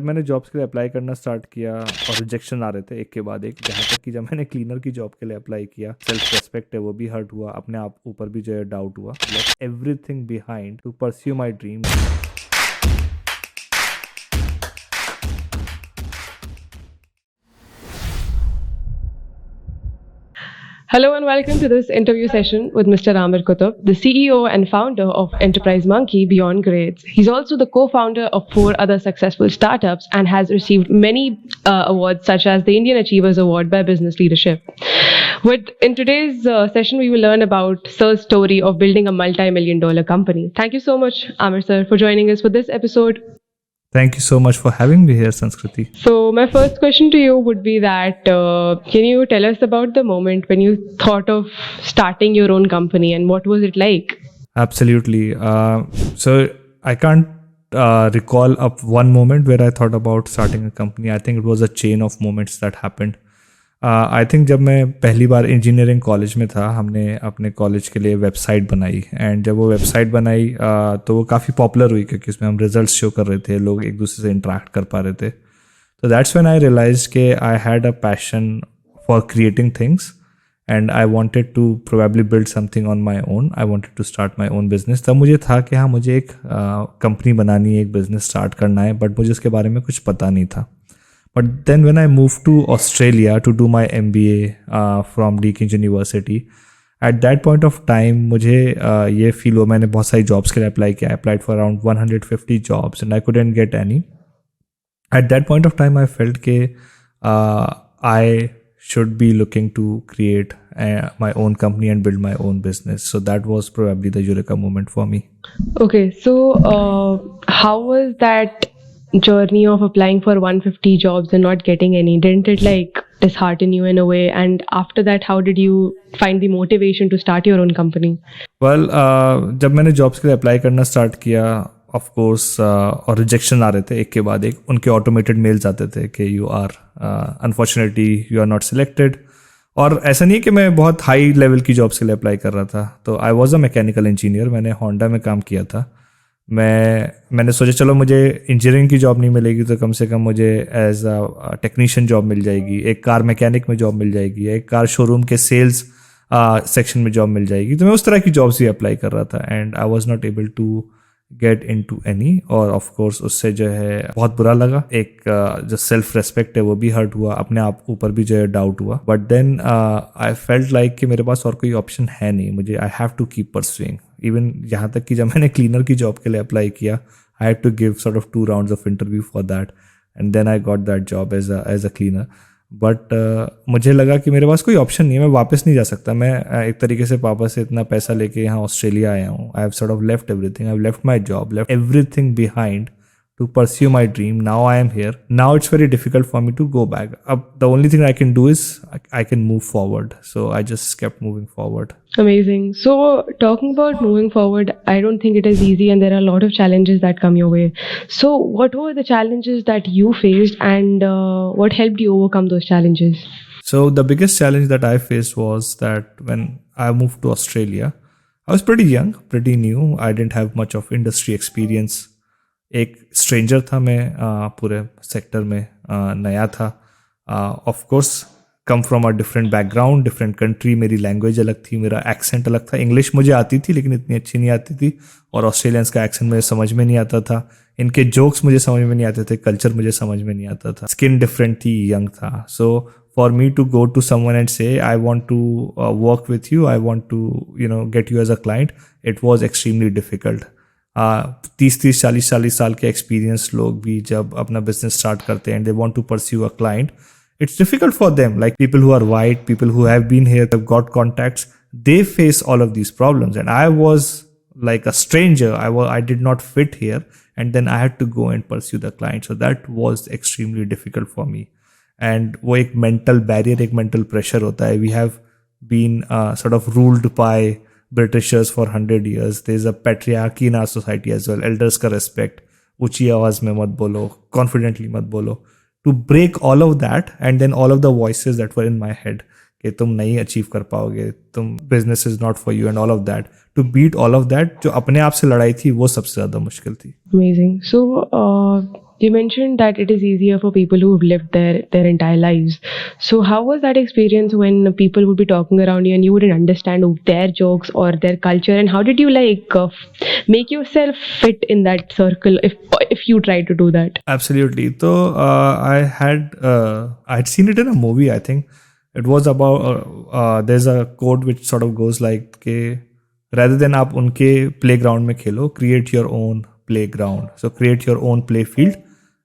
मैंने जॉब्स के लिए अप्लाई करना स्टार्ट किया और रिजेक्शन आ रहे थे एक के बाद एक, जहाँ तक कि जब मैंने क्लीनर की जॉब के लिए अप्लाई किया, सेल्फ रेस्पेक्ट है वो भी हर्ट हुआ, अपने आप ऊपर भी जो है डाउट हुआ, left everything behind to pursue my dream. Hello and welcome to this interview session with Mr. Amir Kutub, the CEO and founder of Enterprise Monkey Beyond Grades. He's also the co-founder of 4 other successful startups and has received many awards such as the Indian Achievers Award by Business Leadership. In today's session, we will learn about Sir's story of building a multi-million-dollar company. Thank you so much, Amir sir, for joining us for this episode. Thank you so much for having me here, Sanskriti. So my first question to you would be that can you tell us about the moment when you thought of starting your own company and what was it like? Absolutely. So I can't recall up one moment where I thought about starting a company. I think it was a chain of moments that happened. I think जब मैं पहली बार engineering college में था, हमने अपने college के लिए website बनाई, एंड जब वो वेबसाइट बनाई तो वो काफ़ी पॉपुलर हुई क्योंकि उसमें हम रिजल्ट्स शो कर रहे थे, लोग एक दूसरे से इंटरेक्ट कर पा रहे थे. तो दैट्स व्हेन आई रियलाइज्ड कि I had a passion for creating things and I wanted to probably build something on my own. I wanted to start my own business. तब मुझे था कि हाँ, मुझे एक कंपनी बनानी है, एक बिजनेस स्टार्ट करना है, बट मुझे उसके बारे में कुछ पता नहीं था. But then when I moved to Australia to do my MBA from Deakin University, at that point of time मुझे ये फील हुआ, मैंने बहुत सारी जॉब्स के लिए अप्लाई किया. I applied for around 150 jobs and I couldn't get any. At that point of time I felt कि I should be looking to create my own company and build my own business. So that was probably the eureka moment for me. Okay, so how was that journey of applying for 150 jobs and not getting any? Didn't it like dishearten you in a way? And after that, how did you find the motivation to start your own company? Well, जब मैंने jobs के लिए apply करना start किया, of course और rejection आ रहे थे एक के बाद एक. उनके ऑटोमेटेड मेल्स आते थे कि you are unfortunately you are not selected. और ऐसा नहीं है कि मैं बहुत हाई लेवल की जॉब्स के लिए अप्लाई कर रहा था. तो I was a mechanical engineer, मैंने होंडा में काम किया था. मैंने सोचा चलो मुझे इंजीनियरिंग की जॉब नहीं मिलेगी तो कम से कम मुझे एज अ टेक्नीशियन जॉब मिल जाएगी, एक कार मैकेनिक में जॉब मिल जाएगी, एक कार शोरूम के सेल्स सेक्शन में जॉब मिल जाएगी. तो मैं उस तरह की जॉब्स भी अप्लाई कर रहा था and I was not able to get into any. और ऑफ कोर्स उससे जो है बहुत बुरा लगा. एक जो सेल्फ रेस्पेक्ट है वो भी हर्ट हुआ, अपने आप ऊपर भी जो है डाउट हुआ. But then I felt like कि मेरे पास और कोई ऑप्शन है नहीं, मुझे I have to keep pursuing. Even यहाँ तक कि जब मैंने क्लीनर की जॉब के लिए अप्लाई किया, I had to give sort of 2 rounds of interview for that and then I got that job as a cleaner. But मुझे लगा कि मेरे पास कोई ऑप्शन नहीं है, मैं वापस नहीं जा सकता. मैं एक तरीके से पापा से इतना पैसा लेके यहाँ ऑस्ट्रेलिया आया हूँ. I have sort of left everything, I have left my job, left everything behind to pursue my dream. Now I am here. Now it's very difficult for me to go back. The only thing I can do is I can move forward. So I just kept moving forward. Amazing. So talking about moving forward, I don't think it is easy and there are a lot of challenges that come your way. So what were the challenges that you faced and what helped you overcome those challenges? So the biggest challenge that I faced was that when I moved to Australia, I was pretty young, pretty new. I didn't have much of industry experience. एक stranger था मैं पूरे sector में, नया था. Of course come from a different background, different country. मेरी language अलग थी, मेरा एक्सेंट अलग था. इंग्लिश मुझे आती थी लेकिन इतनी अच्छी नहीं आती थी, और ऑस्ट्रेलियंस का एक्सेंट मुझे समझ में नहीं आता था. इनके जोक्स मुझे समझ में नहीं आते थे, कल्चर मुझे समझ में नहीं आता था. स्किन डिफरेंट थी, यंग था. So for me to go to someone and say I want to work with you, I want to get you as a client, it was extremely difficult. 30 40 साल के एक्सपीरियंस लोग भी जब अपना business start करते हैं and they want to pursue a client, it's difficult for them. Like people who are white, people who have been here, have got contacts, they face all of these problems. And I was like a stranger. I did not fit here, and then I had to go and pursue the client. So that was extremely difficult for me. And वो एक mental barrier, एक mental pressure होता है. We have been sort of ruled by Britishers for 100 years. There's a patriarchy in our society as well. Elders का respect, ऊंची आवाज में मत बोलो, confidently मत बोलो. To break all of that and then all of the voices that were in my head कि तुम नहीं अचीव कर पाओगे, तुम business is not for you and all of that. To beat all of that, जो अपने आप से लड़ाई थी वो सबसे ज़्यादा मुश्किल थी. Amazing. So You mentioned that it is easier for people who've lived their entire lives. So how was that experience when people would be talking around you and you wouldn't understand their jokes or their culture? And how did you make yourself fit in that circle if you tried to do that? Absolutely. So I'd seen it in a movie. I think it was about there's a quote which sort of goes like के rather than आप उनके playground में खेलो, create your own playground. So create your own play field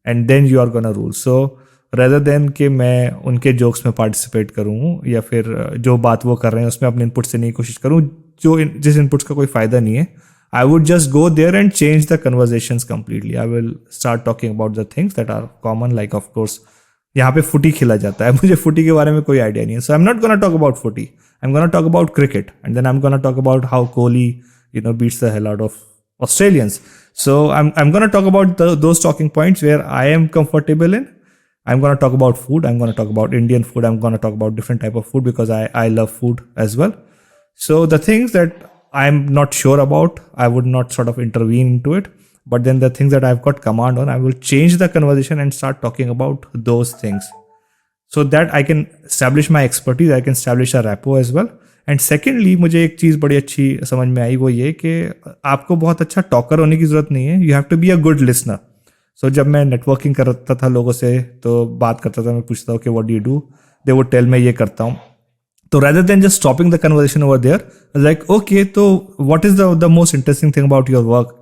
and then you are gonna rule. So rather than कि मैं उनके jokes में participate करूँ या फिर जो बात वो कर रहे हैं उसमें अपने input से नहीं कोशिश करूँ जिस inputs का कोई फ़ायदा नहीं है, I would just go there and change the conversations completely. I will start talking about the things that are common, like of course यहाँ पे फुटी खेला जाता है, मुझे फुटी के बारे में कोई आइडिया नहीं है. So I'm not gonna talk about footy. I'm gonna talk about cricket, and then I'm gonna talk about how Kohli, beats the hell out of Australians. So I'm gonna talk about those talking points where I am comfortable in. I'm gonna talk about food. I'm gonna talk about Indian food. I'm gonna talk about different type of food because I love food as well. So the things that I'm not sure about, I would not sort of intervene into it. But then the things that I've got command on, I will change the conversation and start talking about those things. So that I can establish my expertise, I can establish a rapport as well. And secondly, मुझे एक चीज़ बड़ी अच्छी समझ में आई, वो ये कि आपको बहुत अच्छा टॉकर होने की ज़रूरत नहीं है. You have to be a good listener. So जब मैं नेटवर्किंग करता था लोगों से तो बात करता था, मैं पूछता हूँ कि what do you do, they would tell मैं ये करता हूँ. So rather than just stopping the conversation over there, I was like, okay, so what is the most interesting thing about your work?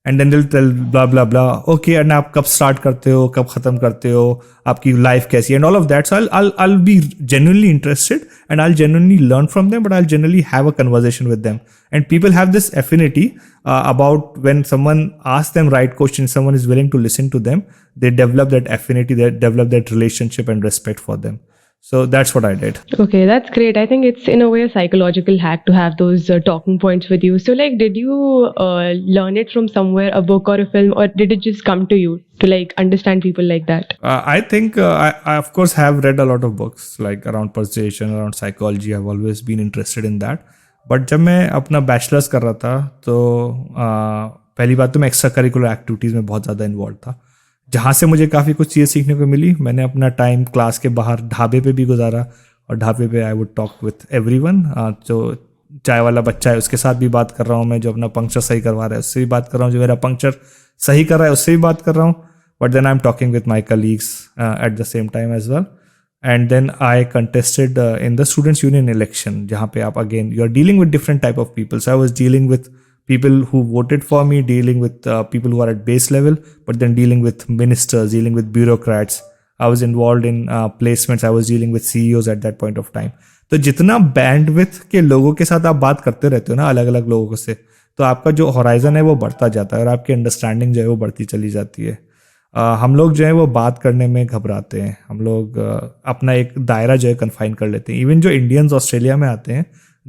And then they'll tell blah blah blah. Okay, and आप कब start करते हो, कब खत्म करते हो, आपकी life कैसी है, and all of that. So I'll be genuinely interested and I'll genuinely learn from them, but I'll generally have a conversation with them. And people have this affinity about when someone asks them right questions, someone is willing to listen to them, they develop that affinity, they develop that relationship and respect for them. So that's what I did. Okay, that's great. I think it's in a way a psychological hack to have those talking points with you. So, did you learn it from somewhere, a book or a film, or did it just come to you to understand people like that? I think I of course have read a lot of books like around persuasion, around psychology. I've always been interested in that. But जब मैं अपना bachelors कर रहा था तो पहली बात तो मैं एक्स्ट्रा करिकुलर एक्टिविटीज़ में बहुत ज़्यादा इन्वॉल्व था, जहाँ से मुझे काफ़ी कुछ चीज़ें सीखने को मिली. मैंने अपना टाइम क्लास के बाहर ढाबे पे भी गुजारा, और ढाबे पे I would talk with everyone. जो चाय वाला बच्चा है उसके साथ भी बात कर रहा हूँ मैं, जो अपना पंक्चर सही करवा रहा है उससे भी बात कर रहा हूँ, जो मेरा पंक्चर सही कर रहा है उससे भी बात कर रहा हूँ. But then I am talking with my colleagues at the same time as well. And then I contested in the students union election, जहाँ पे आप again you are dealing with different type of people. So I was dealing with people who voted for me, dealing with people who are at base level, but then dealing with ministers, dealing with bureaucrats. I was involved in placements. I was dealing with CEOs at that point of time. तो जितना bandwidth के लोगों के साथ आप बात करते रहते हो ना, अलग अलग लोगों से, तो आपका जो horizon है वो बढ़ता जाता है और आपकी अंडरस्टैंडिंग जो है वो बढ़ती चली जाती है. हम लोग जो है वो बात करने में घबराते हैं, हम लोग अपना एक दायरा जो है कन्फाइन कर लेते हैं. इवन जो इंडियंस ऑस्ट्रेलिया में आते हैं,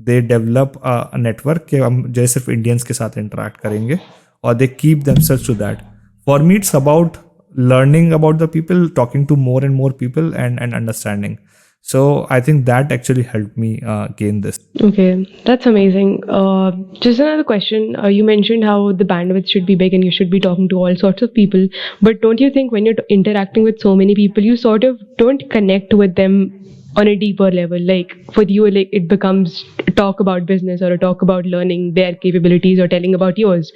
दे डेवलप अ नेटवर्क के हम जो है सिर्फ इंडियंस के साथ इंटरेक्ट करेंगे, और they keep themselves to that. For me it's about learning about the people, talking to more and more people, and understanding. So I think that actually helped me gain this. Okay, that's amazing. Just another question. You mentioned how the bandwidth should be big and you should be talking to all sorts of people. But don't you think when you're interacting with so many people, you sort of don't connect with them on a deeper level? Like for you, it becomes a talk about business or a talk about learning their capabilities or telling about yours.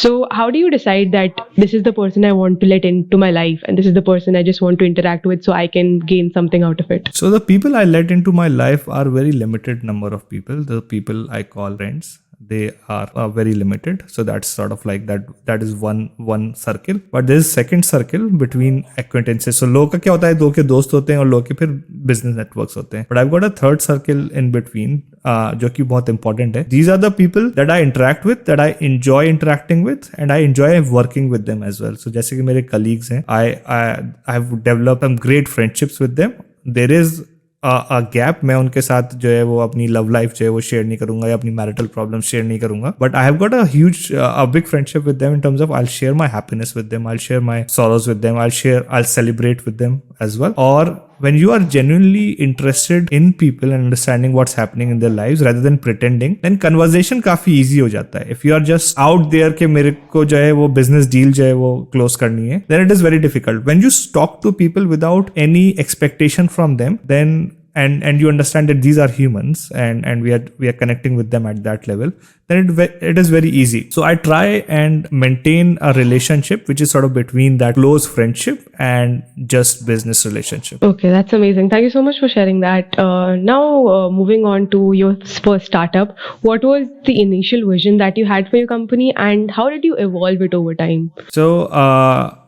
So how do you decide that this is the person I want to let into my life and this is the person I just want to interact with so I can gain something out of it? So the people I let into my life are very limited number of people. The people I call friends, they are very limited. So that's sort of like that is one circle. But there is second circle between acquaintances. So लोग का क्या होता है, दो के दोस्त होते हैं और लोग के फिर business networks होते हैं. But I've got a third circle in between जो कि बहुत important है. These are the people that I interact with, that I enjoy interacting with, and I enjoy working with them as well. So जैसे कि मेरे colleagues हैं, I have developed some great friendships with them. There is a gap. मैं उनके साथ जो है वो अपनी लव लाइफ जो है वो शेयर नहीं करूंगा या अपनी मैरिटल प्रॉब्लम शेयर नहीं करूंगा. But I have got a big friendship with them in terms of I'll share my happiness with them, I'll share my sorrows with them, I'll celebrate with them, as well, or when you are genuinely interested in people and understanding what's happening in their lives rather than pretending, then conversation काफी easy हो जाता है. If you are just out there कि मेरे को जो है वो business deal जो है वो close करनी है, then it is very difficult. When you talk to people without any expectation from them, then and you understand that these are humans and we are connecting with them at that level, then it is very easy. So I try and maintain a relationship which is sort of between that close friendship and just business relationship. Okay, that's amazing. Thank you so much for sharing that. Now, moving on to your first startup, what was the initial vision that you had for your company and how did you evolve it over time? So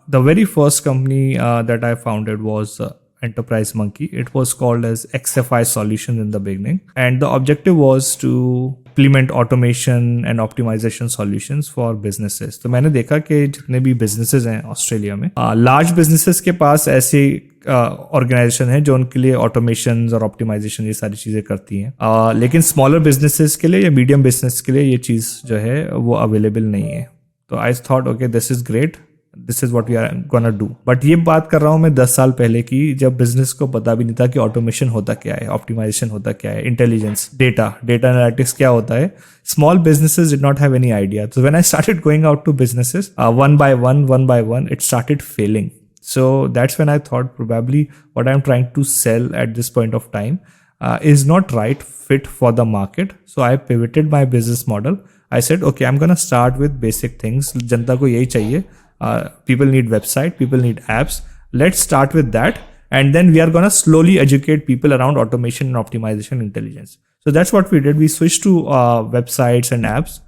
the very first company that I founded was Enterprise Monkey. It was called as XFI Solutions in the beginning, and the objective was to implement automation and optimization solutions for businesses. तो मैंने देखा कि जितने भी businesses हैं Australia में, large businesses के पास ऐसे ऑर्गेनाइजेशन है जो उनके लिए ऑटोमेशन और ऑप्टिमाइजेशन ये सारी चीज़ें करती हैं, लेकिन स्मॉलर बिजनेसेस के लिए या मीडियम बिजनेस के लिए ये चीज़ जो है वो अवेलेबल नहीं है. तो I thought okay this is great, this is what we are gonna do. But ये बात कर रहा हूँ मैं 10 साल पहले की, जब बिजनेस को पता भी नहीं था कि ऑटोमेशन होता क्या है, ऑप्टिमाइजेशन होता क्या है, इंटेलिजेंस, डेटा एनालिटिक्स क्या होता है. Small businesses did not have any idea. So when I started going out to businesses, one by one, it started failing. So that's when I thought probably what I'm trying to sell at this point of time is not right fit for the market. So I pivoted my business model. I said, okay, I'm going to start with basic things. जनता को यही चाहिए. People need website, people need apps. Let's start with that. And then we are going to slowly educate people around automation and optimization intelligence. So that's what we did. We switched to websites and apps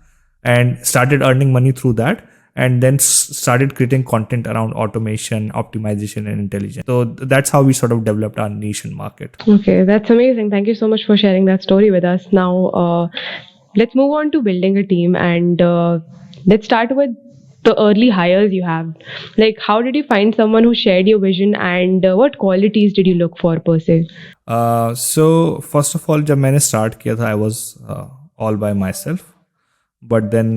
and started earning money through that. And then started creating content around automation, optimization, and intelligence. So that's how we sort of developed our niche in market. Okay, that's amazing. Thank you so much for sharing that story with us. Now, let's move on to building a team, and let's start with the early hires you have. Like, how did you find someone who shared your vision, and what qualities did you look for per se? So first of all, जब मैंने start किया था, I was all by myself. But then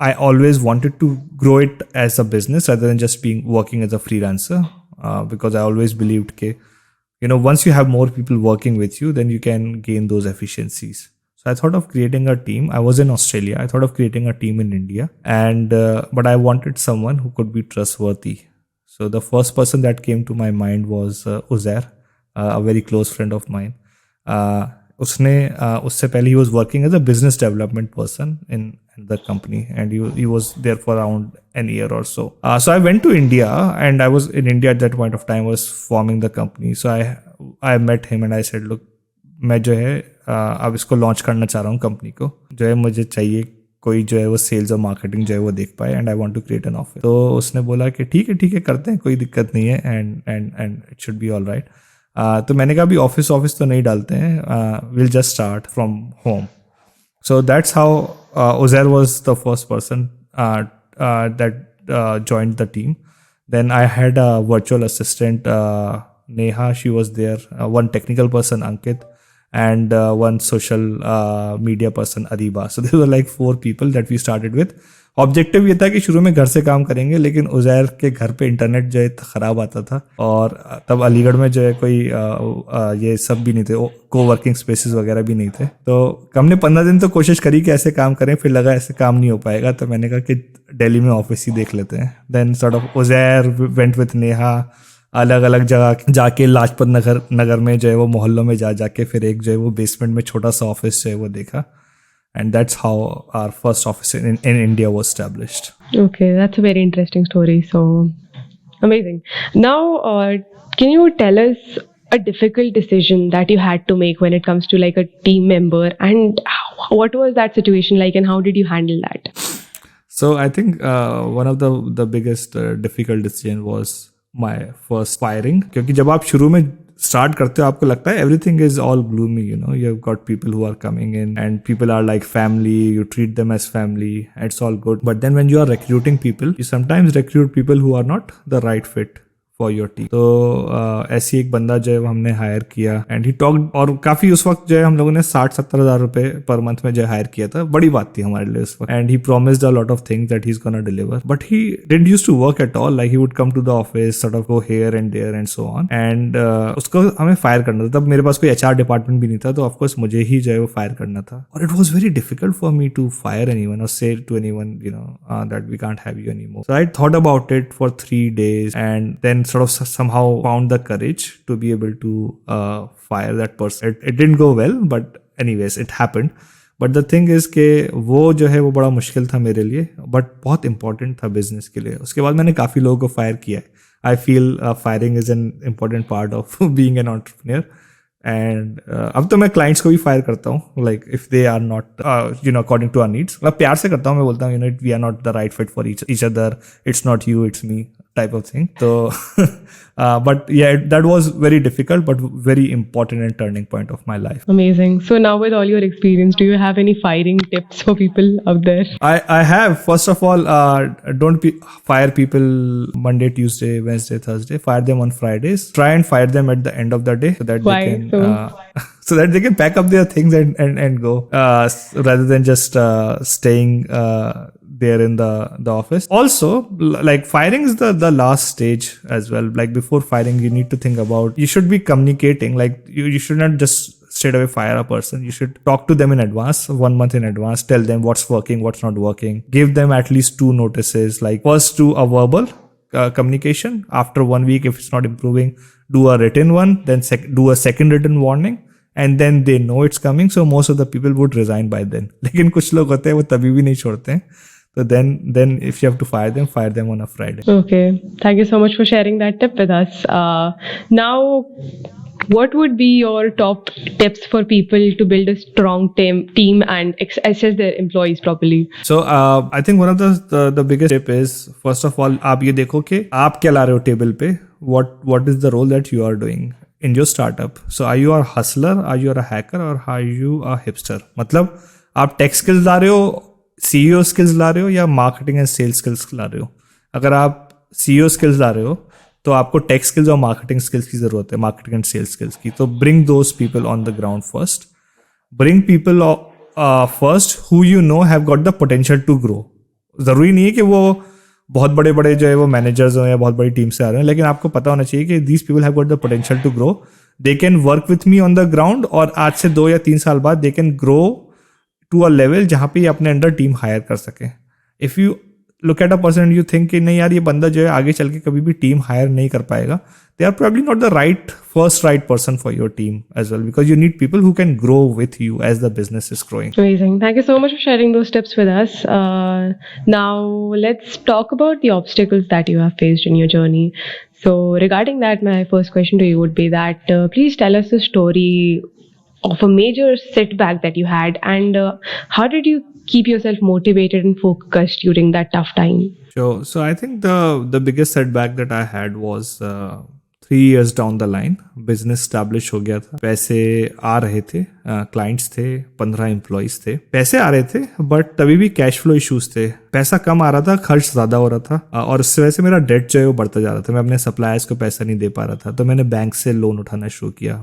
I always wanted to grow it as a business rather than just working as a freelancer, because I always believed that, once you have more people working with you, then you can gain those efficiencies. So I thought of creating a team. I was in Australia. I thought of creating a team in India, and but I wanted someone who could be trustworthy. So the first person that came to my mind was Uzair, a very close friend of mine. उससे पहले he was working as a business development person in the company, and he was there for around an year or so. So I went to India, and I was in India at that point of time, was forming the company. So I met him and I said, look, मैं जो है अब इसको launch करना चाह रहा हूँ company को, जो है मुझे चाहिए कोई जो है वो सेल्स और मार्केटिंग जो है वो देख पाए, and I want to create an office. तो उसने बोला कि ठीक है करते हैं, कोई दिक्कत नहीं है, and it should be all right. तो मैंने कहा अभी ऑफिस तो नहीं डालते हैं, will just start from home. So that's how Uzair was the first person that joined the team. Then I had a virtual assistant, Neha, she was there, one technical person, Ankit, and one social media person, Ariba. So there were like 4 people that we started with. Objective ये था कि शुरू में घर से काम करेंगे, लेकिन उज़ैर के घर पे इंटरनेट जो है ख़राब आता था, और तब अलीगढ़ में जो है कोई ये सब भी नहीं थे, को वर्किंग स्पेसेस वगैरह भी नहीं थे. तो हमने 15 दिन तो कोशिश करी कि ऐसे काम करें, फिर लगा ऐसे काम नहीं हो पाएगा, तो मैंने कहा कि दिल्ली में ऑफिस ही देख लेते हैं. Then sort of Uzair went with Neha, अलग अलग जगह जाके लाजपत नगर में जो है वो मोहल्लों में जाके फिर एक जो है वो बेसमेंट में छोटा सा ऑफिस जो है वो देखा. And that's how our first office in India was established. Okay, that's a very interesting story. So amazing. Now, can you tell us a difficult decision that you had to make when it comes to like a team member, and what was that situation like, and how did you handle that? So I think one of the biggest difficult decision was my first firing. क्योंकि जब आप शुरू में start करते हो आपको लगता है everything is all gloomy, you have got people who are coming in and people are like family, you treat them as family, it's all good. But then when you are recruiting people, you sometimes recruit people who are not the right fit for your team. तो ऐसी एक बंदा जो है वो हमने higher किया and he talk, और काफी उस वक्त जो है हम लोगों ने 60-70 हज़ार रुपए पर मंथ में जो हायर किया था, बड़ी बात थी हमारे लिए उस वक्त। And he promised a lot of things that he is gonna deliver, but he didn't used to work at all. Like he would come to the office, sort of go here and there and so on, and उसको हमें fire करना था। तब मेरे पास कोई HR department भी नहीं था, तो ऑफकोर्स मुझे ही जो है वो फायर करना था। और it was very difficult for me to fire anyone और say to anyone that we can't have you anymore. So I thought about it for 3 days and then sort of somehow found the courage to be able to fire that person. It didn't go well, but anyways, it happened. But the thing is के वो जो है वो बड़ा मुश्किल था मेरे लिए, बट बहुत इंपॉर्टेंट था बिजनेस के लिए। उसके बाद मैंने काफ़ी लोगों को फायर किया है। I feel firing is an important part of being an entrepreneur. And अब तो मैं क्लाइंट्स को भी फायर करता हूँ, like if they are not according to our needs. मतलब प्यार से करता हूँ, मैं बोलता हूँ we are not the right fit for each other, it's not you, it's me type of thing. तो but yeah, that was very difficult but very important and turning point of my life. Amazing. So now with all your experience, do you have any firing tips for people out there? I have. First of all, don't fire people Monday, Tuesday, Wednesday, Thursday. Fire them on Fridays. Try and fire them at the end of the day so that Why they can so? so that they can pack up their things and go, rather than just staying there in the office. Also, like firing is the last stage as well. Like before firing, you need to think about, you should be communicating. Like you should not just straight away fire a person. You should talk to them in advance, 1 month in advance, tell them what's working, what's not working, give them at least 2 notices. Like first do a verbal communication. After 1 week, if it's not improving, do a written one, then do a second written warning, and then they know it's coming. So most of the people would resign by then. लेकिन कुछ लोग होते हैं वो तभी भी नहीं छोड़ते हैं। So then if you have to fire them on a Friday. Okay. Thank you so much for sharing that tip with us. Now, what would be your top tips for people to build a strong team and assess their employees properly? So I think one of the biggest tip is, first of all, आप ये देखो कि आप क्या ला रहे हो table पे. What is the role that you are doing in your startup? So are you a hustler, are you a hacker, or are you a hipster? मतलब आप टेक स्किल्स ला रहे हो, CEO स्किल्स ला रहे हो, या मार्केटिंग एंड सेल्स स्किल्स ला रहे हो. अगर आप CEO स्किल्स ला रहे हो तो आपको टेक स्किल्स और मार्केटिंग स्किल्स की जरूरत है, मार्केटिंग एंड सेल्स स्किल्स की. तो bring those people on the ground first. Bring people first who you know have got the potential to grow. जरूरी नहीं है कि वो बहुत बड़े बड़े जो है वो मैनेजर्स हो या बहुत बड़ी टीम से आ रहे हैं, लेकिन आपको पता होना चाहिए कि these people have got the potential to grow. They can work with me on the ground, और आज से 2 या 3 साल बाद they can grow to a level जहाँ पे ये अपने अंडर टीम हायर कर सके. If you look at a person you think कि नहीं यार ये बंदा जो है आगे चल के कभी भी टीम हायर नहीं कर पाएगा, they are probably not the right person for your team as well, because you need people who can grow with you as the business is growing. Amazing. Thank you so much for sharing those tips with us. Now let's talk about the obstacles that you have faced in your journey. So regarding that, my first question to you would be that please tell us the story of a major setback that you had, and how did you keep yourself motivated and focused during that tough time? Sure. So I think the biggest setback that I had was 3 years down the line. Business establish हो गया था, पैसे आ रहे थे, clients थे, 15 employees थे, पैसे आ रहे थे, बट तभी भी कैश फ्लो इश्यूज थे. पैसा कम आ रहा था, खर्च ज्यादा हो रहा था, और उससे वजह से मेरा डेट जो है वो बढ़ता जा रहा था. मैं अपने सप्लायर्स को पैसा नहीं दे पा रहा था, तो मैंने बैंक से लोन उठाना शुरू किया.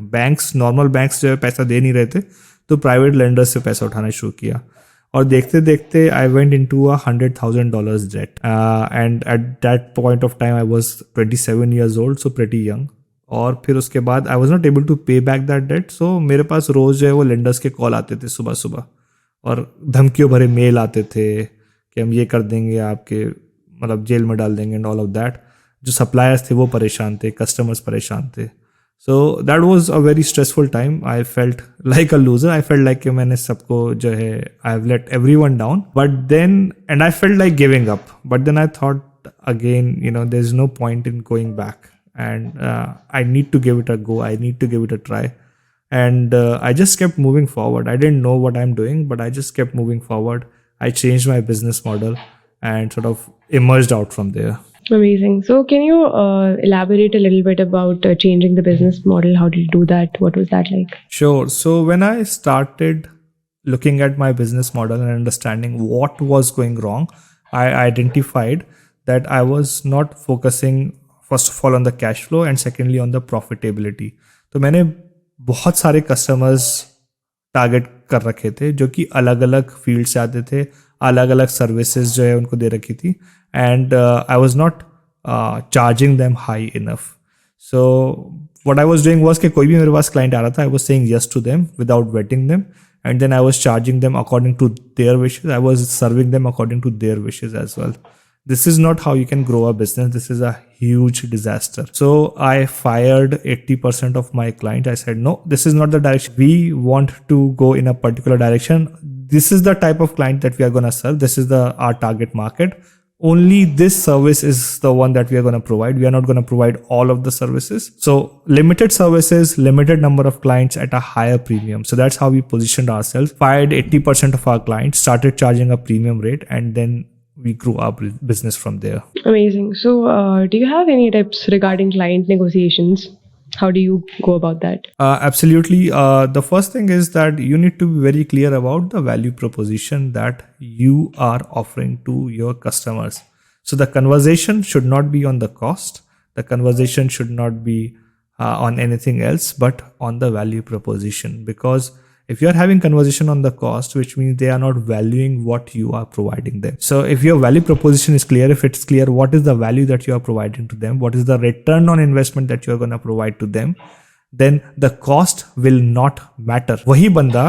नॉर्मल बैंक्स जो है पैसा दे नहीं रहे थे, तो प्राइवेट लेंडर्स से पैसा उठाना शुरू किया. और देखते देखते I went into $100,000 debt, and at that point of time I was 27 years old, so pretty young. और फिर उसके बाद I was not able to pay back that debt. So मेरे पास रोज जो है वो लेंडर्स के कॉल आते थे सुबह सुबह, और धमकियों भरे मेल आते थे कि हम ये कर देंगे, आपके मतलब जेल में डाल देंगे एंड ऑल ऑफ दैट. जो सप्लायर्स थे वो परेशान थे, कस्टमर्स परेशान थे. So that was a very stressful time. I felt like a loser. I felt like कि मैंने सबको जो है I've let everyone down. But then, and I felt like giving up. But then I thought again, there's no point in going back. And I need to give it a go. I need to give it a try. And I just kept moving forward. I didn't know what I'm doing, but I just kept moving forward. I changed my business model and sort of emerged out from there. Amazing. So can you elaborate a little bit about changing the business model? How did you do that? What was that like? Sure. So when I started looking at my business model and understanding what was going wrong, I identified that I was not focusing first of all on the cash flow and secondly on the profitability. तो मैंने बहुत सारे customers target कर रखे थे जो कि अलग अलग फील्ड से आते थे, अलग अलग सर्विसेज जो है उनको दे रखी थी, and I was not charging them high enough. So what I was doing was कि कोई भी मेरे पास client आ रहा था, I was saying yes to them without vetting them, and then I was charging them according to their wishes. I was serving them according to their wishes as well. This is not how you can grow a business. This is a huge disaster. So I fired 80% of my clients. I said, no, this is not the direction. We want to go in a particular direction. This is the type of client that we are going to serve. This is our target market. Only this service is the one that we are going to provide. We are not going to provide all of the services. So limited services, limited number of clients at a higher premium. So that's how we positioned ourselves. Fired 80% of our clients, started charging a premium rate, and then we grew our business from there. Amazing. So, do you have any tips regarding client negotiations? How do you go about that? Absolutely. The first thing is that you need to be very clear about the value proposition that you are offering to your customers. So the conversation should not be on the cost. The conversation should not be on anything else, but on the value proposition. Because if you are having conversation on the cost, which means they are not valuing what you are providing them. So if your value proposition is clear, if it's clear what is the value that you are providing to them, what is the return on investment that you are going to provide to them, then the cost will not matter. वही बंदा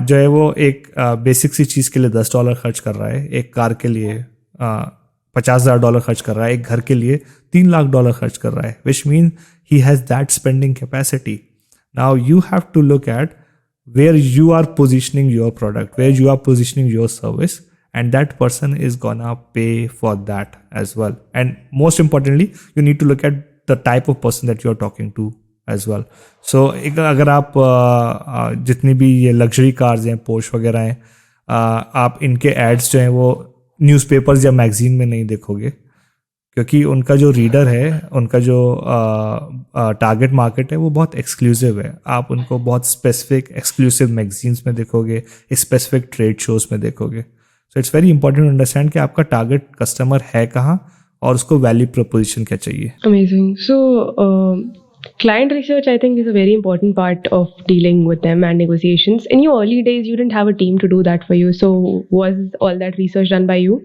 जो है वो एक basic सी चीज़ के लिए $10 खर्च कर रहा है, एक कार के लिए $50,000 खर्च कर रहा है, एक घर के लिए $3 लाख खर्च कर रहा है, which means he has that spending capacity. Now you have to look at where you are positioning your product, where you are positioning your service, and that person is gonna pay for that as well. And most importantly, you need to look at the type of person that you are talking to as well. So अगर आप जितनी भी ये luxury cars हैं, Porsche वगैरह हैं, आप इनके एड्स जो हैं वो न्यूज़पेपर्स या मैगजीन में नहीं देखोगे, क्योंकि उनका जो रीडर है, उनका जो टारगेट मार्केट है वो बहुत एक्सक्लूसिव है. आप उनको बहुत स्पेसिफिक एक्सक्लूसिव मैगजीन्स में देखोगे, स्पेसिफिक ट्रेड शोज में देखोगे. So it's very important to understand कि आपका टारगेट कस्टमर है कहाँ और उसको वैल्यू प्रपोजिशन क्या चाहिए. Amazing. So, client research, I think, is a very important part of dealing with them and negotiations. In your early days, you didn't have a team to do that for you. So, was all that research done by you?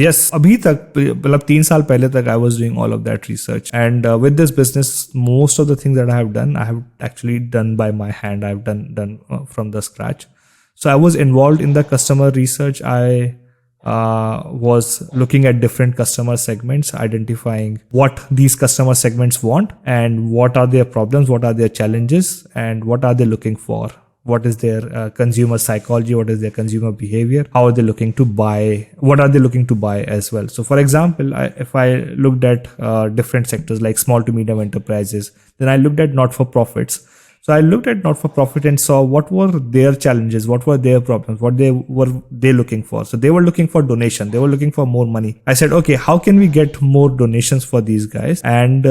Yes, अभी तक मतलब 3 साल पहले तक I was doing all of that research, and with this business, most of the things that I have done, I have actually done by my hand. I've done from the scratch. So I was involved in the customer research. I was looking at different customer segments, identifying what these customer segments want and what are their problems, what are their challenges, and what are they looking for. What is their consumer psychology, what is their consumer behavior, how are they looking to buy, what are they looking to buy as well. So for example, if I looked at different sectors like small to medium enterprises, then I looked at not-for-profits. So I looked at not-for-profit and saw what were their challenges, what were their problems, what were they looking for. So they were looking for donation, they were looking for more money. I said, okay, how can we get more donations for these guys? And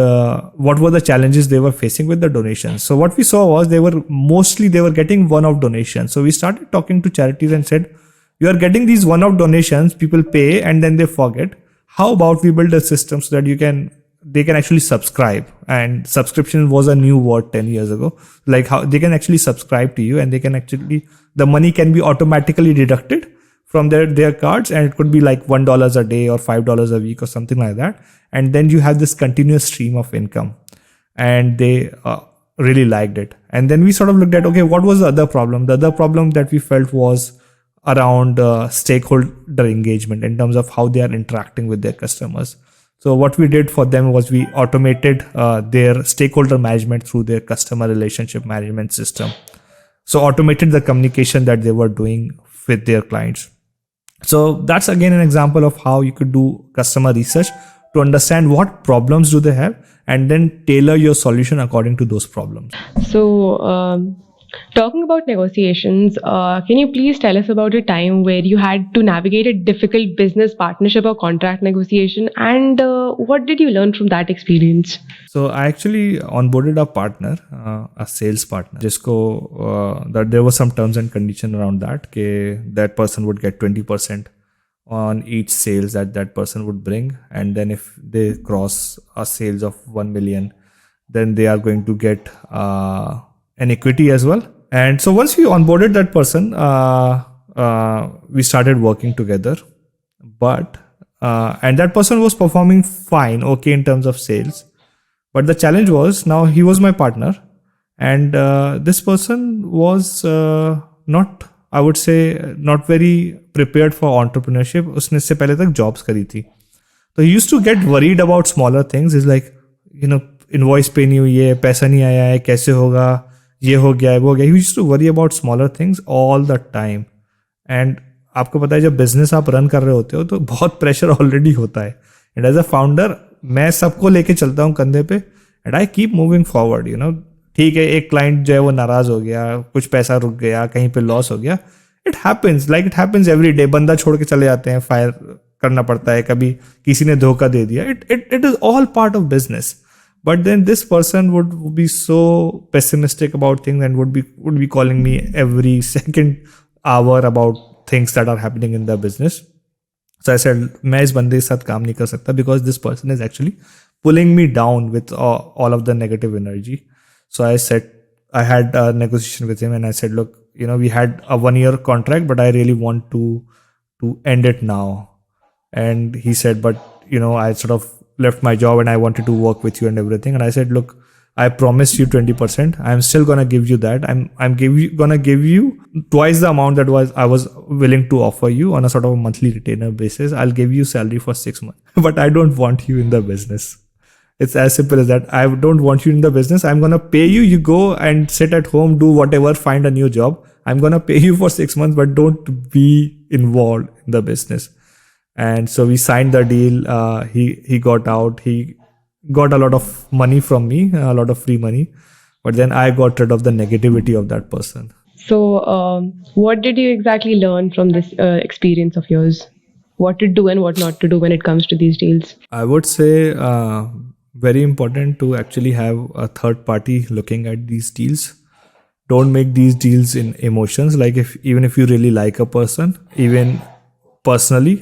what were the challenges they were facing with the donations? So what we saw was they were getting one-off donations. So we started talking to charities and said, you are getting these one-off donations, people pay and then they forget. How about we build a system so that they can actually subscribe, and subscription was a new word 10 years ago. Like how they can actually subscribe to you, and they can actually, the money can be automatically deducted from their cards, and it could be like $1 a day or $5 a week or something like that. And then you have this continuous stream of income, and they really liked it. And then we sort of looked at, okay, what was the other problem? The other problem that we felt was around stakeholder engagement in terms of how they are interacting with their customers. So what we did for them was we automated their stakeholder management through their customer relationship management system. So automated the communication that they were doing with their clients. So that's again an example of how you could do customer research to understand what problems do they have, and then tailor your solution according to those problems. So, talking about negotiations, can you please tell us about a time where you had to navigate a difficult business partnership or contract negotiation, and what did you learn from that experience? So I actually onboarded a partner, a sales partner, जिसको that there were some terms and condition around that person would get 20% on each sales that that person would bring, and then if they cross a sales of 1 million, then they are going to get an equity as well. And so once we onboarded that person, we started working together. But and that person was performing fine, okay, in terms of sales. But the challenge was, now he was my partner, and this person was not, I would say, not very prepared for entrepreneurship. उसने इससे पहले तक jobs करी थी. So he used to get worried about smaller things. He's like, invoice पे नहीं हुई है, पैसा नहीं आया है, कैसे होगा, ये हो गया है, वो हो गया. He used to worry about smaller things all the time. And आपको पता है, जब बिजनेस आप रन कर रहे होते हो तो बहुत प्रेशर ऑलरेडी होता है. एंड एज अ फाउंडर मैं सबको लेके चलता हूँ कंधे पे, and I keep moving forward. ठीक है, एक क्लाइंट जो है वो नाराज हो गया, कुछ पैसा रुक गया, कहीं पे लॉस हो गया. It happens every day. बंदा छोड़ के चले जाते हैं, फायर करना पड़ता है, कभी किसी ने धोखा दे दिया. It is all part of business. But then this person would be so pessimistic about things and would be calling me every second hour about things that are happening in the business. So I said, मैं इस बंदे के साथ काम नहीं कर सकता, because this person is actually pulling me down with all of the negative energy. So I said, I had a negotiation with him and I said, look, we had a 1-year contract, but I really want to end it now. And he said, but I sort of left my job and I wanted to work with you and everything. And I said, look, I promised you 20%. I'm still gonna give you that. I'm gonna give you twice the amount that I was willing to offer you on a sort of a monthly retainer basis. I'll give you salary for 6 months, but I don't want you in the business. It's as simple as that. I don't want you in the business. I'm gonna pay you. You go and sit at home, do whatever, find a new job. I'm gonna pay you for 6 months, but don't be involved in the business. And so we signed the deal. He got out. He got a lot of money from me, a lot of free money. But then I got rid of the negativity of that person. So, what did you exactly learn from this experience of yours? What to do and what not to do when it comes to these deals? I would say very important to actually have a third party looking at these deals. Don't make these deals in emotions. Like even if you really like a person, even personally,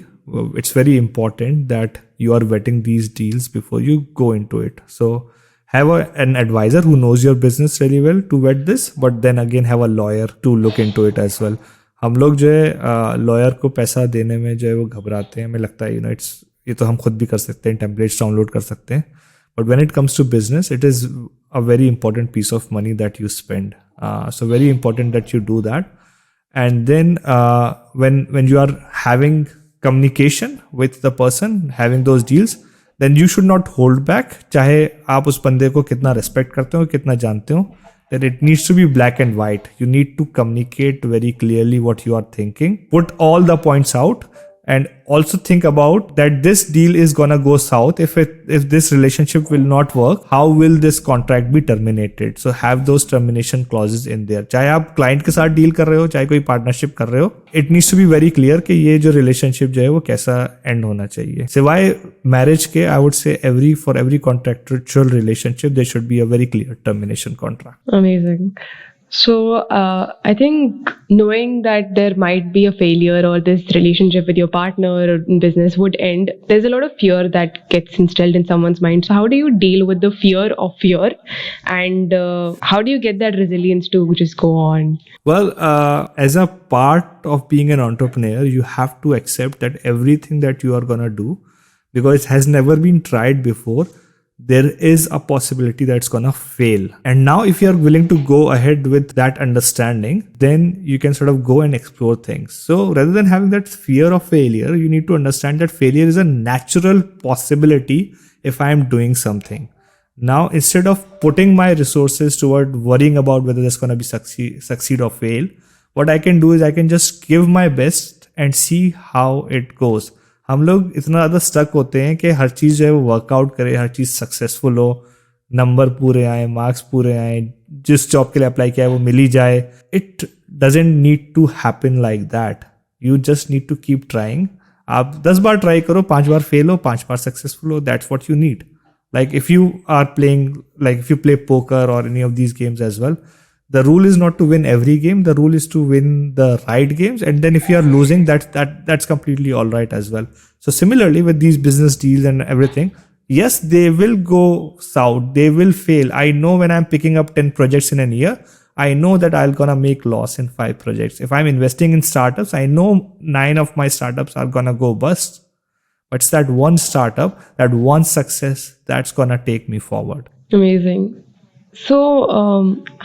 it's very important that you are vetting these deals before you go into it. So have an advisor who knows your business really well to vet this, but then again have a lawyer to look into it as well. हम लोग जो है lawyer को पैसा देने में जो है वो घबराते हैं. हमें लगता है ये तो हम खुद भी कर सकते हैं, टेम्पलेट्स डाउनलोड कर सकते हैं. But when it comes to business, it is a very important piece of money that you spend. So very important that you do that. And then when you are having communication with the person, having those deals, then you should not hold back. चाहे आप उस बंदे को कितना respect करते हो, कितना जानते हो, that it needs to be black and white. You need to communicate very clearly what you are thinking. Put all the points out, and also think about that this deal is gonna go south. If this relationship will not work, how will this contract be terminated? So have those termination clauses in there. चाहे आप client के साथ deal कर रहे हो, चाहे कोई partnership कर रहे हो, it needs to be very clear कि ये जो relationship जो है वो कैसा end होना चाहिए. सिवाय marriage के, I would say for every contractual relationship there should be a very clear termination contract. Amazing. So, I think knowing that there might be a failure or this relationship with your partner or in business would end, there's a lot of fear that gets instilled in someone's mind. So how do you deal with the fear of fear, and how do you get that resilience to just go on? Well, as a part of being an entrepreneur, you have to accept that everything that you are gonna do, because it has never been tried before, there is a possibility that it's gonna fail. And now if you're willing to go ahead with that understanding, then you can sort of go and explore things. So rather than having that fear of failure, you need to understand that failure is a natural possibility if I am doing something. Now, instead of putting my resources toward worrying about whether that's gonna be succeed or fail, what I can do is I can just give my best and see how it goes. हम लोग इतना ज़्यादा stuck होते हैं कि हर चीज़ जो है वो वर्कआउट करे, हर चीज़ सक्सेसफुल हो, नंबर पूरे आए, मार्क्स पूरे आए, जिस जॉब के लिए अप्लाई किया है वो मिल ही जाए. It doesn't need to happen like that. You just need to keep trying. आप 10 बार ट्राई करो, 5 बार फेल हो, 5 बार सक्सेसफुल हो. That's what you need. Like if you are playing, like if you play poker or any of these games as well, the rule is not to win every game. The rule is to win the right games. And then if you are losing, that's completely all right as well. So similarly with these business deals and everything, yes, they will go south. They will fail. I know when I'm picking up 10 projects in a year, I know that I'll gonna make loss in 5 projects. If I'm investing in startups, I know 9 of my startups are gonna go bust. But it's that one startup, that one success that's gonna take me forward. Amazing. So,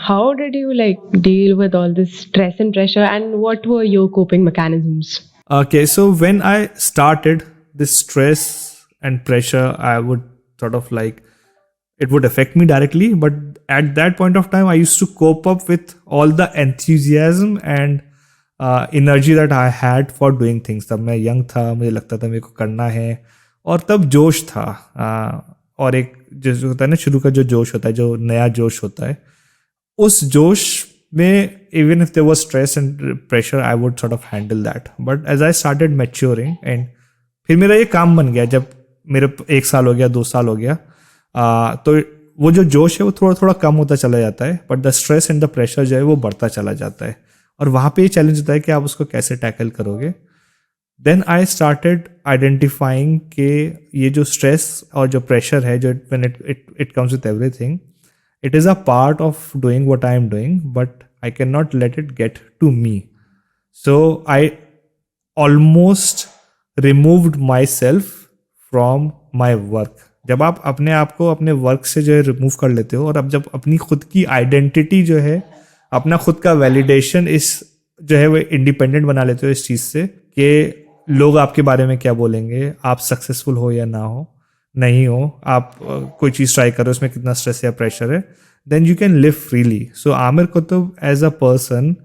how did you like deal with all this stress and pressure, and what were your coping mechanisms? Okay, so when I started this stress and pressure, I would sort of like it would affect me directly. But at that point of time, I used to cope up with all the enthusiasm and energy that I had for doing things. तब मैं young था, मुझे लगता था मेरे को करना है, और तब जोश था. और एक जो होता है ना, शुरू का जो जोश होता है, जो नया जोश होता है, उस जोश में even if there was stress and pressure, I would sort of handle that. But as I started maturing, and फिर मेरा ये काम बन गया. जब मेरे 1 साल हो गया, 2 साल हो गया, तो वो जो जोश है वो थोड़ा थोड़ा कम होता चला जाता है, but the stress and the pressure जो है वो बढ़ता चला जाता है. और वहाँ पे ये चैलेंज होता है कि आप उसको कैसे टैकल करोगे. देन आई स्टार्टेड आइडेंटिफाइंग कि ये जो स्ट्रेस और जो प्रेशर है, जो when it comes with everything, it is a part of doing what I am doing, but I can not let it get to me. So I almost removed myself from my work. जब आप अपने आप को अपने work से जो है remove कर लेते हो, और अब जब अपनी खुद की आइडेंटिटी जो है, अपना खुद का वैलिडेशन इस जो है वो इंडिपेंडेंट बना लेते हो इस चीज़ से कि लोग आपके बारे में क्या बोलेंगे, आप सक्सेसफुल हो या ना हो, नहीं हो, आप कोई चीज़ ट्राई करो, उसमें कितना स्ट्रेस या प्रेशर है, then you can live freely. So Aamir Qutub as a person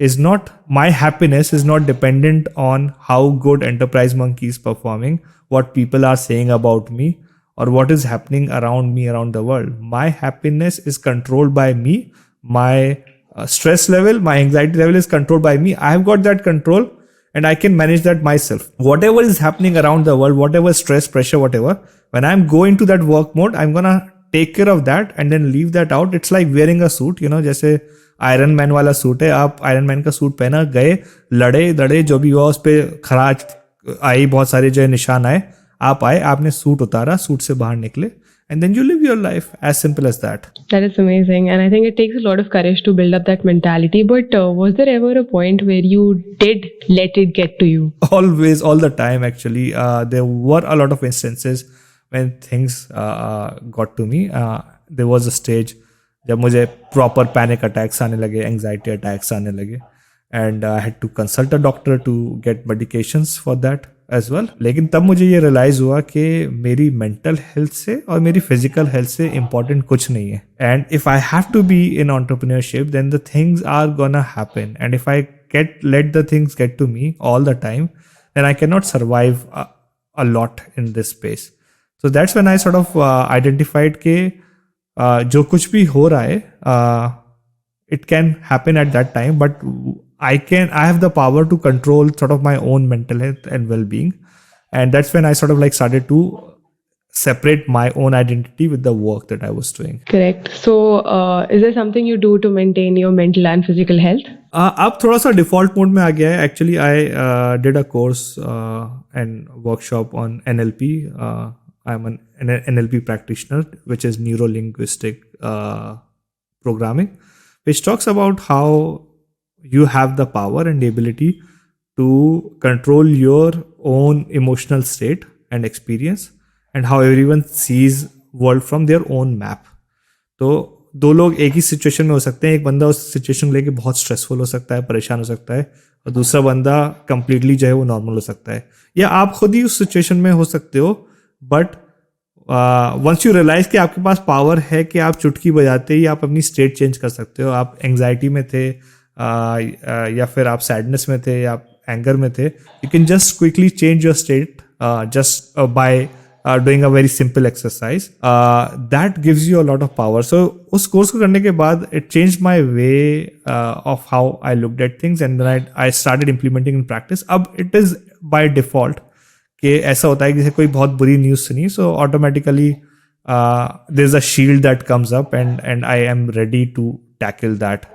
is not, my happiness is not dependent on how good Enterprise Monkey is performing, what people are saying about me, or what is happening around me, around the world. My happiness is controlled by me. My stress level, my anxiety level is controlled by me. I have got that control, and I can manage that myself. Whatever is happening around the world, whatever stress, pressure, whatever, when I'm going to that work mode, I'm gonna take care of that and then leave that out. It's like wearing a suit, जैसे iron man वाला suit है, आप iron man का suit पहना, गए, लड़े दड़े, जो भी हुआ, उस पर खराज आई, बहुत सारे जो है निशान आए, आप आए, आपने सूट उतारा, सूट से बाहर निकले, and then you live your life, as simple as that. That is amazing, and I think it takes a lot of courage to build up that mentality. But was there ever a point where you did let it get to you? Always, all the time actually. There were a lot of instances when things got to me. There was a stage जब मुझे proper panic attacks आने लगे, anxiety attacks आने लगे, and I had to consult a doctor to get medications for that as well. लेकिन तब मुझे ये रियलाइज़ हुआ कि मेरी मेंटल हेल्थ से और मेरी फिजिकल हेल्थ से इम्पॉर्टेंट कुछ नहीं है. And if I have to be in entrepreneurship, then the things are gonna happen, and if I let the things get to me all the time, then I cannot survive a lot in this space. So that's when I sort of identified कि जो कुछ भी हो रहा है, it can happen at that time, but I have the power to control sort of my own mental health and well-being, and that's when I sort of like started to separate my own identity with the work that I was doing. Correct. So, is there something you do to maintain your mental and physical health? अब थोड़ा सा default mode में आ गया है. Actually I did a course and workshop on NLP. I'm an NLP practitioner, which is neuro-linguistic programming, which talks about how you have the power and the ability to control your own emotional state and experience, and how everyone sees world from their own map. तो दो लोग एक ही situation में हो सकते हैं. एक बंदा उस सिचुएशन को लेके बहुत स्ट्रेसफुल हो सकता है, परेशान हो सकता है, और दूसरा बंदा कंप्लीटली जो है वो नॉर्मल हो सकता है. या आप खुद ही उस सिचुएशन में हो सकते हो, बट वंस यू रियलाइज कि आपके पास पावर है कि आप चुटकी बजाते ही आप अपनी स्टेट चेंज कर सकते हो. आप एंग्जाइटी में थे, या फिर आप सैडनेस में थे, या आप एंगर में थे, you can just quickly change your state just by doing a very simple exercise. That gives you a lot of power. So उस कोर्स को करने के बाद it change my way of how I looked at things, and then I started implementing in practice. अब it is by default कि ऐसा होता है कि जैसे कोई बहुत बुरी न्यूज़ सुनी, so automatically there is a shield that comes up, and I am ready to tackle that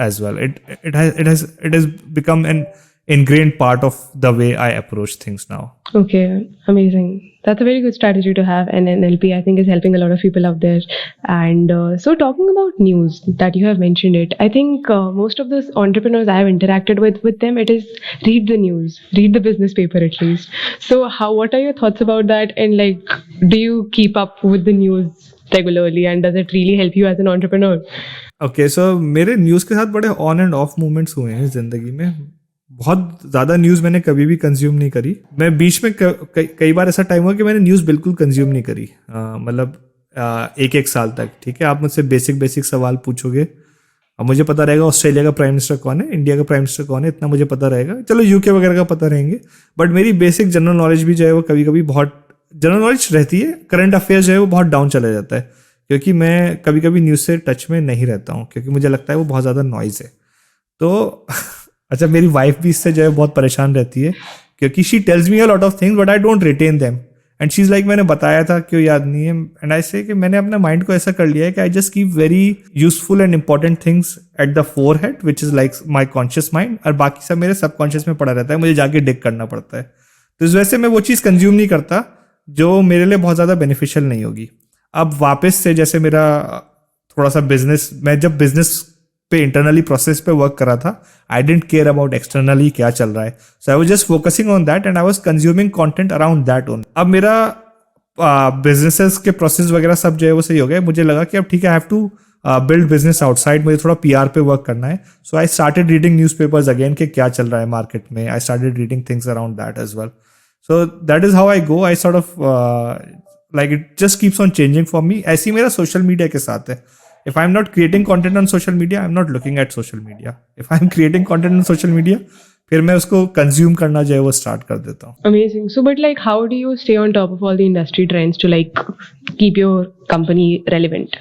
as well. It has become an ingrained part of the way I approach things now. Okay, amazing. That's a very good strategy to have, and NLP I think is helping a lot of people out there. And so, talking about news that you have mentioned it, I think most of those entrepreneurs I have interacted with them, it is read the news, read the business paper at least. So, what are your thoughts about that? And like, do you keep up with the news regularly, and does it really help you as an entrepreneur? Okay so मेरे news के साथ बड़े on end of moments हुए हैं ज़िंदगी में. बहुत ज़्यादा न्यूज़ मैंने कभी भी कंज्यूम नहीं करी. मैं बीच में कई बार ऐसा टाइम हुआ कि मैंने न्यूज़ बिल्कुल कंज्यूम नहीं करी. मतलब एक एक साल तक. ठीक है, आप मुझसे बेसिक सवाल पूछोगे, अब मुझे पता रहेगा ऑस्ट्रेलिया का प्राइम मिनिस्टर कौन है, इंडिया का प्राइम मिनिस्टर कौन है, इतना मुझे पता रहेगा. चलो यूके वगैरह का पता रहेंगे, बट मेरी बेसिक जनरल नॉलेज भी जो है वो कभी कभी बहुत जनरल नॉलेज रहती है. करंट अफेयर्स जो है वो बहुत डाउन चला जाता है, क्योंकि मैं कभी कभी न्यूज़ से टच में नहीं रहता हूँ, क्योंकि मुझे लगता है वो बहुत ज़्यादा नॉइज़ है. तो अच्छा, मेरी वाइफ भी इससे जो है बहुत परेशान रहती है, क्योंकि she tells me a lot of things but I don't retain them. And she is like, मैंने बताया था, क्यों याद नहीं है. एंड आई से कि मैंने अपना माइंड को ऐसा कर लिया है कि I just keep very useful and important things at the four head which is like my conscious mind, और बाकी सब मेरे सबकॉन्शियस में पड़ा रहता है, मुझे जाके डिग करना पड़ता है. तो इस वजह से मैं वो चीज़ कंज्यूम नहीं करता जो मेरे लिए बहुत ज़्यादा बेनिफिशियल नहीं होगी. अब वापस से जैसे मेरा थोड़ा सा बिजनेस, मैं जब बिजनेस पे इंटरनली प्रोसेस पे वर्क कर रहा था, I don't care about externally क्या चल रहा है. So I was just focusing on that and I was consuming content around that only. अब मेरा बिजनेसेस के प्रोसेस वगैरह सब जो है वो सही हो गया. मुझे लगा कि अब ठीक है, I have to build business outside, मुझे थोड़ा PR पे वर्क करना है. So I started reading newspapers again कि क्या चल रहा है मार्केट में. I started reading things around that as well. So that is how I go. I sort of like it just keeps on changing for me. ऐसी मेरा social media के साथ है. If I'm not creating content on social media, I'm not looking at social media. If I'm creating content on social media, फिर मैं उसको consume करना जो है वो स्टार्ट कर देता हूँ. Amazing. So, but like, how do you stay on top of all the industry trends to like keep your company relevant?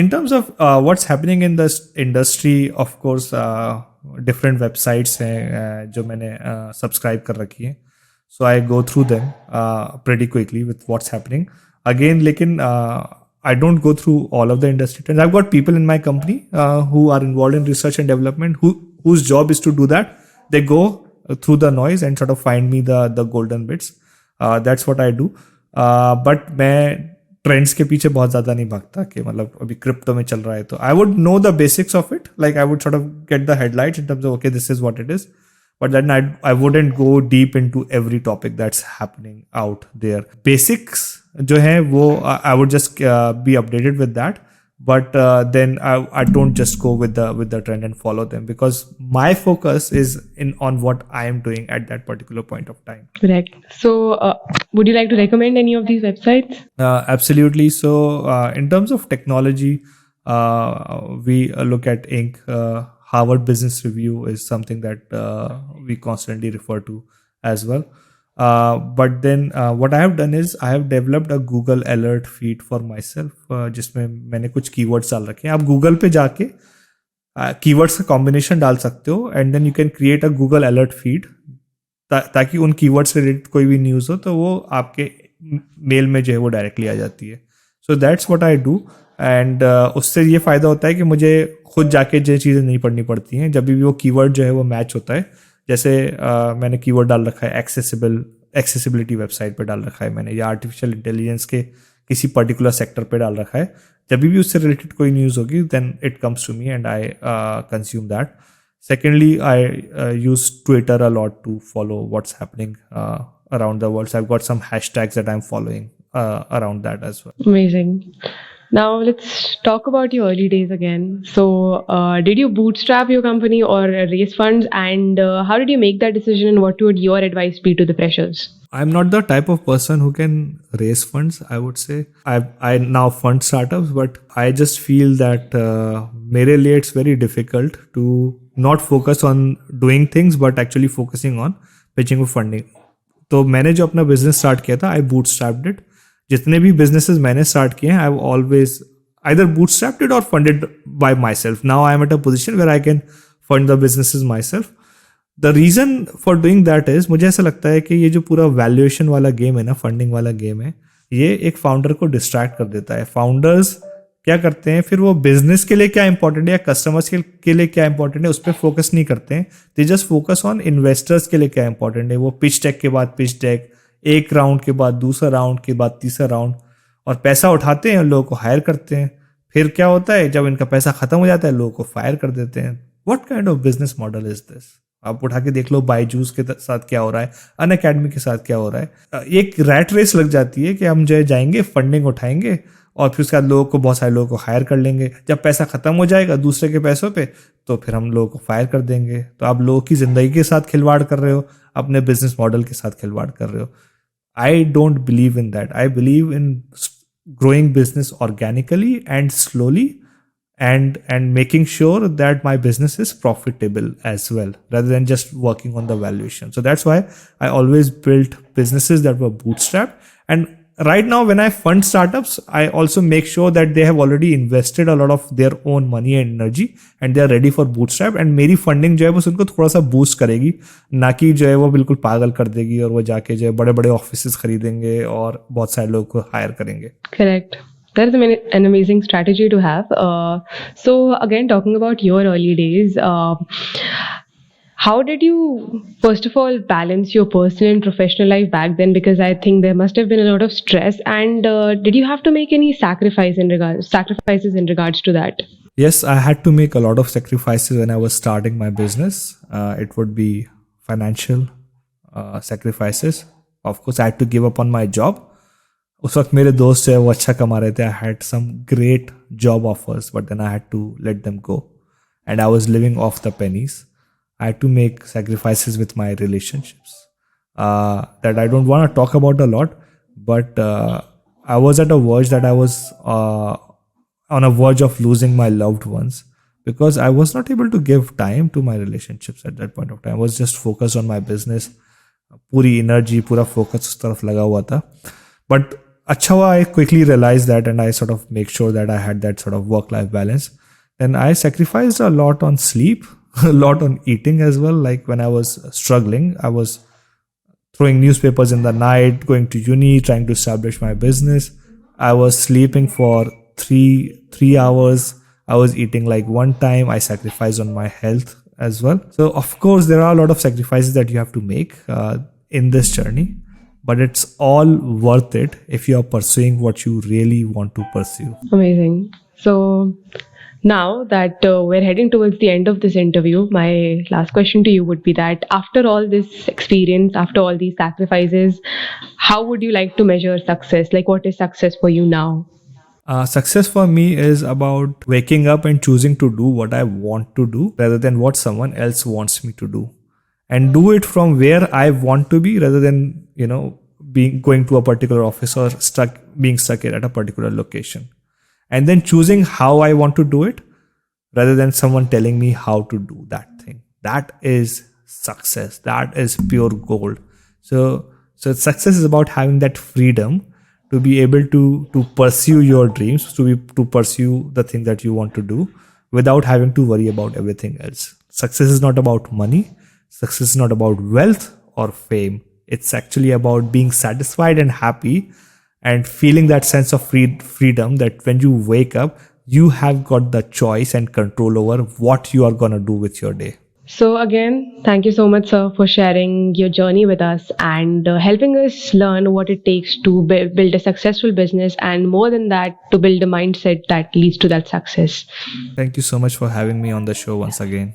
In terms of what's happening in the industry, of course, different websites हैं जो मैंने subscribe कर रखी हैं. So I go through them pretty quickly with what's happening. Again, लेकिन I don't go through all of the industry trends. I've got people in my company who are involved in research and development whose job is to do that. They go through the noise and sort of find me the golden bits. That's what I do. But मैं trends के पीछे बहुत ज़्यादा नहीं भागता कि मतलब अभी क्रिप्टो में चल रहा है तो I would know the basics of it. Like I would sort of get the headlights in terms of okay this is what it is. But then I wouldn't go deep into every topic that's happening out there. Basics जो है वो I would just be updated with that. But then I don't just go with the trend and follow them, because my focus is on what I am doing at that particular point of time. Correct. So, would you like to recommend any of these websites? Absolutely. So in terms of technology, we look at Inc. Harvard Business Review is something that we constantly refer to as well. But then what I have done is I have developed a Google alert feed for myself, जिसमें मैंने कुछ keywords डाल रखे हैं. आप Google पे जाके keywords का combination डाल सकते हो and then you can create a Google alert feed ताकि उन keywords से related कोई भी news हो तो वो आपके मेल में जो है वो डायरेक्टली आ जाती है. So that's what I do. And उससे ये फ़ायदा होता है कि मुझे खुद जाके जो चीज़ें नहीं पढ़नी पड़ती हैं. जब भी वो कीवर्ड जो है वो मैच होता है, जैसे मैंने कीवर्ड डाल रखा है एक्सेसिबिलिटी वेबसाइट पे डाल रखा है मैंने, या आर्टिफिशियल इंटेलिजेंस के किसी पर्टिकुलर सेक्टर पे डाल रखा है. जब भी उससे रिलेटेड कोई न्यूज़ होगी then it comes to me and I consume that. Secondly I use Twitter a lot to follow what's happening around the world. So I've got some hashtags that I'm following around that as well. Amazing. Now let's talk about your early days again. So, did you bootstrap your company or raise funds, and how did you make that decision? And what would your advice be to the freshers? I'm not the type of person who can raise funds, I would say. I now fund startups, but I just feel that मेरे लिए it's very difficult to not focus on doing things, but actually focusing on pitching for funding. तो मैंने जो अपना business start किया था, आई bootstrapped it. जितने भी बिजनेसेस मैंने स्टार्ट किए हैं, I have always either bootstrapped it or funded by myself. Now I am at a position where I can fund the businesses myself. The reason for doing that is, मुझे ऐसा लगता है कि ये जो पूरा वैल्यूएशन वाला गेम है ना, फंडिंग वाला गेम है, ये एक फाउंडर को डिस्ट्रैक्ट कर देता है. फाउंडर्स क्या करते हैं फिर वो बिजनेस के लिए क्या इंपॉर्टेंट है या कस्टमर्स के लिए क्या इंपॉर्टेंट है उस पर फोकस नहीं करते हैं. They just focus on investors के लिए क्या इंपॉर्टेंट है. वो पिच डेक के बाद पिच डेक, एक राउंड के बाद दूसरा राउंड के बाद तीसरा राउंड, और पैसा उठाते हैं, लोगों को हायर करते हैं. फिर क्या होता है जब इनका पैसा खत्म हो जाता है लोगों को फायर कर देते हैं. What kind of business model is this? आप उठा के देख लो बायजूस के साथ क्या हो रहा है, अन अकेडमी के साथ क्या हो रहा है. एक रैट रेस लग जाती है कि हम जो है जाएंगे फंडिंग उठाएंगे और फिर उसके बाद लोगों को, बहुत सारे लोगों को हायर कर लेंगे. जब पैसा खत्म हो जाएगा दूसरे के पैसों पे तो फिर हम लोगों को फायर कर देंगे. तो आप लोगों की जिंदगी के साथ खिलवाड़ कर रहे हो, अपने बिजनेस मॉडल के साथ खिलवाड़ कर रहे हो. I don't believe in that. I believe in growing business organically and slowly, and making sure that my business is profitable as well, rather than just working on the valuation. So that's why I always built businesses that were bootstrapped. And right now when I fund startups, I also make sure that they have already invested a lot of their own money and energy and they are ready for bootstrap. And मेरी funding जो है बस उनको थोड़ा सा boost करेगी, ना कि जो है वो बिल्कुल पागल कर देगी और वो जाके जो है बड़े बड़े ऑफिसेस खरीदेंगे और बहुत सारे लोगों को हायर करेंगे. Correct. That is an amazing strategy to have. So again, talking about your early days, how did you first of all balance your personal and professional life back then? Because I think there must have been a lot of stress. And did you have to make any sacrifices in regards to that? Yes, I had to make a lot of sacrifices when I was starting my business. It would be financial sacrifices. Of course, I had to give up on my job. उस वक्त मेरे दोस्त जो है वो अच्छा कमा रहे थे. I had some great job offers, but then I had to let them go. And I was living off the pennies. I had to make sacrifices with my relationships that I don't want to talk about a lot, but I was at a verge that I was on a verge of losing my loved ones because I was not able to give time to my relationships at that point of time. I was just focused on my business. पूरी energy, पूरा focus उस तरफ लगा हुआ था. But अच्छा हुआ I quickly realized that and I sort of make sure that I had that sort of work-life balance. And I sacrificed a lot on sleep, a lot on eating as well. Like when I was struggling, I was throwing newspapers in the night, going to uni, trying to establish my business. I was sleeping for three hours. I was eating like one time. I sacrificed on my health as well. So of course, there are a lot of sacrifices that you have to make in this journey, but it's all worth it if you are pursuing what you really want to pursue. Amazing. So now that we're heading towards the end of this interview, my last question to you would be that after all this experience, after all these sacrifices, how would you like to measure success? Like, what is success for you now? Success for me is about waking up and choosing to do what I want to do rather than what someone else wants me to do, and do it from where I want to be rather than being going to a particular office or being stuck at a particular location, and then choosing how I want to do it rather than someone telling me how to do that thing. That is success. That is pure gold. So success is about having that freedom to be able to pursue your dreams, to pursue the thing that you want to do without having to worry about everything else. Success is not about money. Success is not about wealth or fame. It's actually about being satisfied and happy and feeling that sense of freedom that when you wake up, you have got the choice and control over what you are going to do with your day. So again, thank you so much, sir, for sharing your journey with us and helping us learn what it takes to build a successful business, and more than that, to build a mindset that leads to that success. Thank you so much for having me on the show once again.